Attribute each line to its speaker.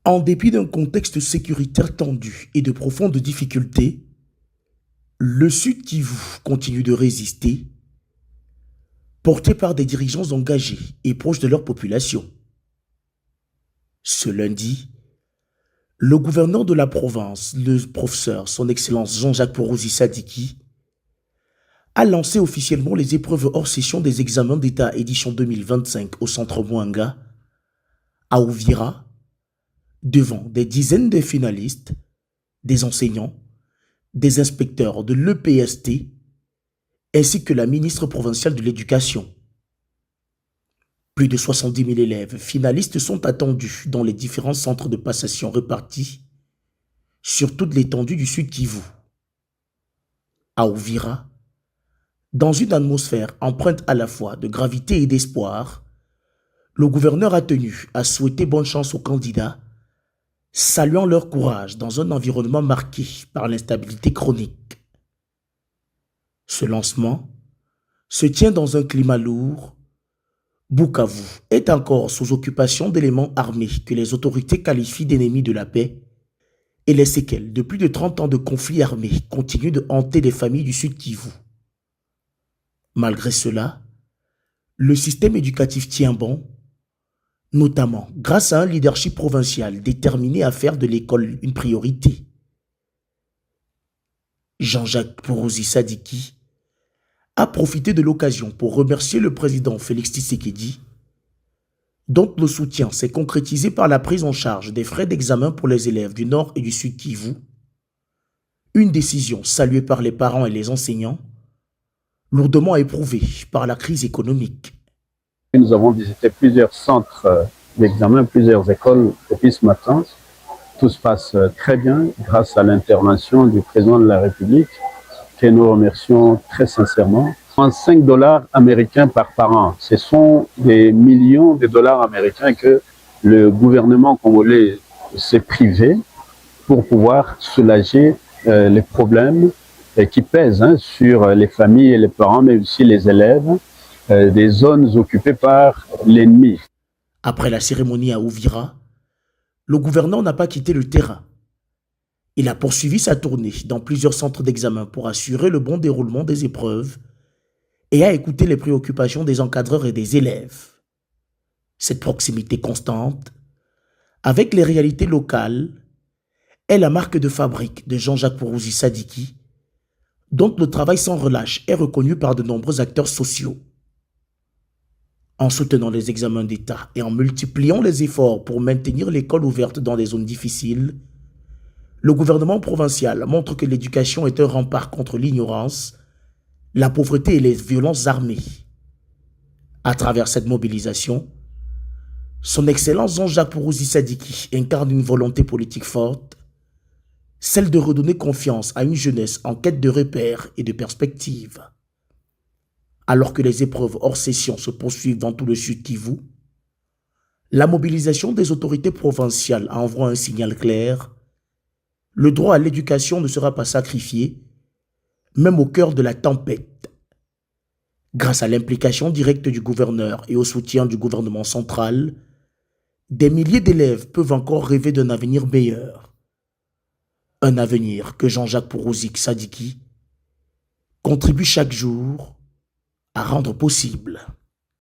Speaker 1: En dépit d'un contexte sécuritaire tendu et de profondes difficultés, le Sud Kivu continue de résister, porté par des dirigeants engagés et proches de leur population. Ce lundi, le gouverneur de la province, le professeur Son Excellence Jean-Jacques Porosi Sadiki, a lancé officiellement les épreuves hors session des examens d'État édition 2025 au centre Mwanga, à Ouvira, devant des dizaines de finalistes, des enseignants, des inspecteurs de l'EPST, ainsi que la ministre provinciale de l'Éducation. Plus de 70 000 élèves finalistes sont attendus dans les différents centres de passation répartis sur toute l'étendue du Sud Kivu. À Ouvira, dans une atmosphère empreinte à la fois de gravité et d'espoir, le gouverneur a tenu à souhaiter bonne chance aux candidats, saluant leur courage dans un environnement marqué par l'instabilité chronique. Ce lancement se tient dans un climat lourd. Bukavu est encore sous occupation d'éléments armés que les autorités qualifient d'ennemis de la paix et les séquelles de plus de 30 ans de conflits armés continuent de hanter les familles du Sud Kivu. Malgré cela, le système éducatif tient bon, notamment grâce à un leadership provincial déterminé à faire de l'école une priorité. Jean-Jacques Porosi Sadiki a profité de l'occasion pour remercier le président Félix Tshisekedi, dont le soutien s'est concrétisé par la prise en charge des frais d'examen pour les élèves du Nord et du Sud Kivu, une décision saluée par les parents et les enseignants, lourdement éprouvée par la crise économique.
Speaker 2: Nous avons visité plusieurs centres d'examen, plusieurs écoles depuis ce matin. Tout se passe très bien grâce à l'intervention du président de la République, que nous remercions très sincèrement. 5 dollars américains par parent, ce sont des millions de dollars américains que le gouvernement congolais s'est privé pour pouvoir soulager les problèmes qui pèsent sur les familles et les parents, mais aussi les élèves des zones occupées par l'ennemi.
Speaker 1: Après la cérémonie à Ouvira, le gouverneur n'a pas quitté le terrain. Il a poursuivi sa tournée dans plusieurs centres d'examen pour assurer le bon déroulement des épreuves et a écouté les préoccupations des encadreurs et des élèves. Cette proximité constante, avec les réalités locales, est la marque de fabrique de Jean-Jacques Porosi Sadiki, dont le travail sans relâche est reconnu par de nombreux acteurs sociaux. En soutenant les examens d'État et en multipliant les efforts pour maintenir l'école ouverte dans des zones difficiles, le gouvernement provincial montre que l'éducation est un rempart contre l'ignorance, la pauvreté et les violences armées. À travers cette mobilisation, son Excellence Jean-Jacques Porosi Sadiki incarne une volonté politique forte, celle de redonner confiance à une jeunesse en quête de repères et de perspectives. Alors que les épreuves hors session se poursuivent dans tout le Sud Kivu, la mobilisation des autorités provinciales envoie un signal clair. Le droit à l'éducation ne sera pas sacrifié, même au cœur de la tempête. Grâce à l'implication directe du gouverneur et au soutien du gouvernement central, des milliers d'élèves peuvent encore rêver d'un avenir meilleur. Un avenir que Jean-Jacques Porosi Sadiki contribue chaque jour à rendre possible.